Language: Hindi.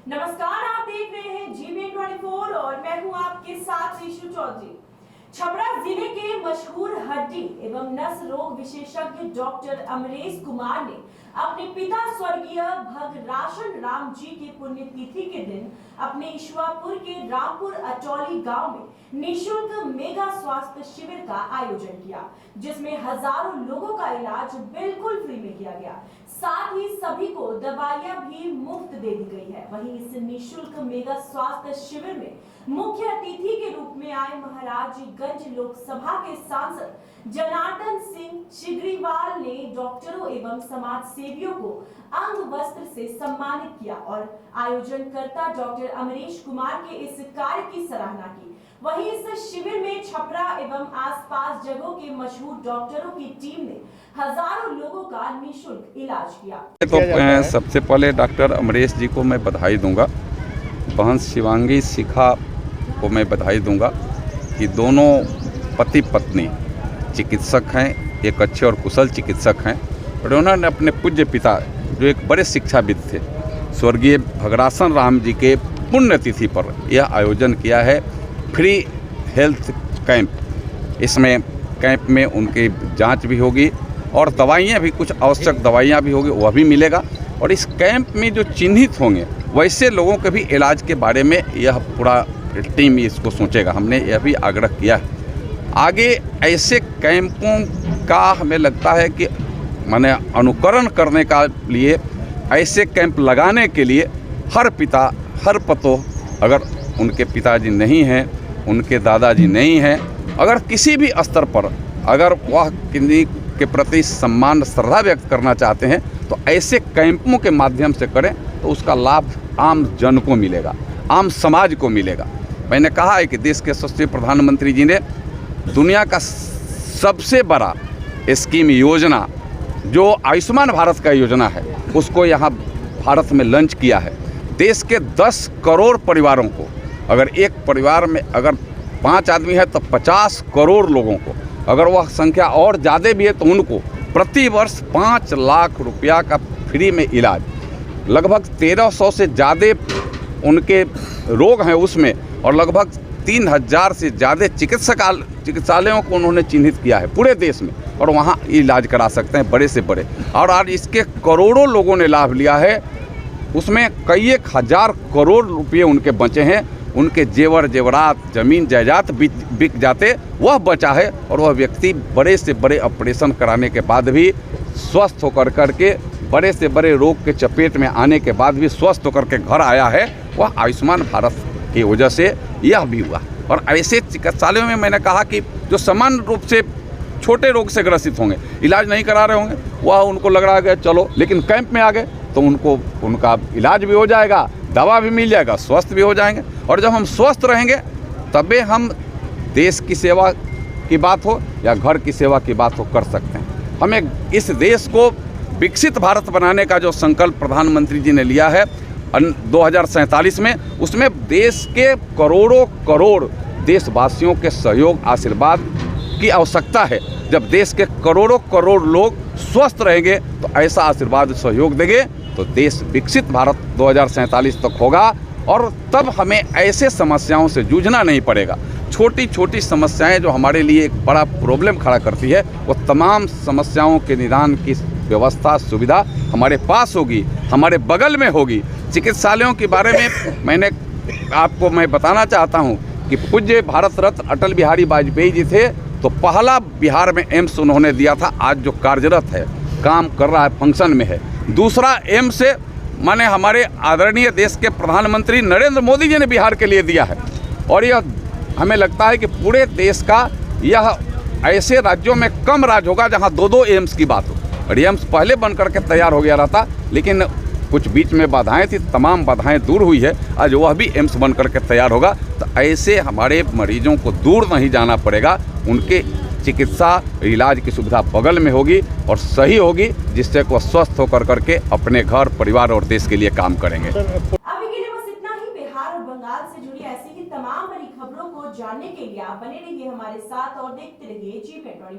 नमस्कार, आप देख रहे हैं GBN24 और मैं हूं आपके साथ ऋषु चौधरी। छपरा जिले के मशहूर हड्डी एवं नस रोग विशेषज्ञ डॉक्टर अमरेश कुमार ने अपने पिता स्वर्गीय भगराशन राम जी की पुण्यतिथि के दिन अपने ईश्वरपुर के रामपुर अचौली गांव में निःशुल्क मेगा स्वास्थ्य शिविर का आयोजन किया, जिसमें हजारों लोगों का इलाज बिल्कुल फ्री में किया गया। साथ ही सभी को दवाइयां भी मुफ्त दे दी गई है। वहीं इस निःशुल्क मेगा स्वास्थ्य शिविर में मुख्य अतिथि के रूप में आए महाराजगंज लोकसभा के सांसद जनार्दन सिंह सिग्रीवाल ने डॉक्टरों एवं समाज सेवियों को अंग वस्त्र से सम्मानित किया और आयोजनकर्ता डॉक्टर अमरेश कुमार के इस कार्य की सराहना की। वहीं इस शिविर में छपरा एवं आसपास जगहों के मशहूर डॉक्टरों की टीम ने हजारों लोगों का निःशुल्क इलाज किया। तो सबसे पहले डॉक्टर अमरेश जी को मैं बधाई दूंगा, बहन शिवांगी शिखा को मैं बधाई दूंगा कि दोनों पति पत्नी चिकित्सक हैं, एक अच्छे और कुशल चिकित्सक हैं और उन्होंने अपने पूज्य पिता जो एक बड़े शिक्षाविद थे स्वर्गीय भगराशन राम जी के पुण्यतिथि पर यह आयोजन किया है। फ्री हेल्थ कैंप, इसमें कैंप में उनकी जांच भी होगी और दवाइयाँ भी, कुछ आवश्यक दवाइयाँ भी होगी, वह भी मिलेगा। और इस कैंप में जो चिन्हित होंगे वैसे लोगों के भी इलाज के बारे में यह पूरा टीम इसको सोचेगा। हमने यह भी आग्रह किया है आगे ऐसे कैंपों का हमें लगता है कि माने अनुकरण करने का लिए ऐसे कैंप लगाने के लिए हर पिता हर पतोह, अगर उनके पिताजी नहीं हैं, उनके दादाजी नहीं हैं, अगर किसी भी स्तर पर अगर वह किन्हीं के प्रति सम्मान श्रद्धा व्यक्त करना चाहते हैं तो ऐसे कैंपों के माध्यम से करें तो उसका लाभ आम जन को मिलेगा, आम समाज को मिलेगा। मैंने कहा है कि देश के यशस्वी प्रधानमंत्री जी ने दुनिया का सबसे बड़ा स्कीम योजना जो आयुष्मान भारत का योजना है उसको यहाँ भारत में लॉन्च किया है। देश के 10 करोड़ परिवारों को, अगर एक परिवार में अगर 5 आदमी है तो 50 करोड़ लोगों को, अगर वह संख्या और ज़्यादा भी है तो उनको प्रति वर्ष 5 लाख रुपया का फ्री में इलाज, लगभग 1300 से ज़्यादा उनके रोग हैं उसमें और लगभग 3000 से ज़्यादा चिकित्सालयों को उन्होंने चिन्हित किया है पूरे देश में और वहाँ इलाज करा सकते हैं बड़े से बड़े। और आज इसके करोड़ों लोगों ने लाभ लिया है, उसमें कई 1000 करोड़ रुपये उनके बचे हैं। उनके जेवर जेवरात ज़मीन जायदाद बिक जाते, वह बचा है और वह व्यक्ति बड़े से बड़े ऑपरेशन कराने के बाद भी स्वस्थ होकर करके, बड़े से बड़े रोग के चपेट में आने के बाद भी स्वस्थ होकर के घर आया है। वह आयुष्मान भारत की वजह से यह भी हुआ। और ऐसे चिकित्सालयों में मैंने कहा कि जो सामान्य रूप से छोटे रोग से ग्रसित होंगे, इलाज नहीं करा रहे होंगे, वह उनको लग रहा है चलो, लेकिन कैंप में आ गए तो उनको उनका इलाज भी हो जाएगा, दवा भी मिल जाएगा, स्वस्थ भी हो जाएंगे। और जब हम स्वस्थ रहेंगे तबे हम देश की सेवा की बात हो या घर की सेवा की बात हो कर सकते हैं। हमें इस देश को विकसित भारत बनाने का जो संकल्प प्रधानमंत्री जी ने लिया है 2047 में, उसमें देश के करोड़ों करोड़ देशवासियों के सहयोग आशीर्वाद की आवश्यकता है। जब देश के करोड़ों करोड़ लोग स्वस्थ रहेंगे तो ऐसा आशीर्वाद सहयोग देंगे तो देश विकसित भारत 2047 तक होगा और तब हमें ऐसे समस्याओं से जूझना नहीं पड़ेगा। छोटी छोटी समस्याएं जो हमारे लिए एक बड़ा प्रॉब्लम खड़ा करती है, वो तमाम समस्याओं के निदान की व्यवस्था सुविधा हमारे पास होगी, हमारे बगल में होगी। चिकित्सालयों के बारे में मैं बताना चाहता हूँ कि पूज्य भारत रत्न अटल बिहारी वाजपेयी जी थे तो पहला बिहार में एम्स उन्होंने दिया था, आज जो कार्यरत है, काम कर रहा है, फंक्शन में है। दूसरा एम्स से माने हमारे आदरणीय देश के प्रधानमंत्री नरेंद्र मोदी जी ने बिहार के लिए दिया है और यह हमें लगता है कि पूरे देश का यह ऐसे राज्यों में कम राज्य होगा जहां 2-2 एम्स की बात हो। और एम्स पहले बन करके तैयार हो गया रहता, लेकिन कुछ बीच में बाधाएं थी, तमाम बाधाएं दूर हुई है, आज वह भी एम्स बन करके तैयार होगा। तो ऐसे हमारे मरीजों को दूर नहीं जाना पड़ेगा, उनके चिकित्सा इलाज की सुविधा बगल में होगी और सही होगी, जिससे वो स्वस्थ होकर करके अपने घर परिवार और देश के लिए काम करेंगे। अभी के लिए बस इतना ही। बिहार और बंगाल से जुड़ी ऐसी ही तमाम बड़ी खबरों को जानने के लिए आप बने रहिए हमारे साथ और देखते रहिए GBN24।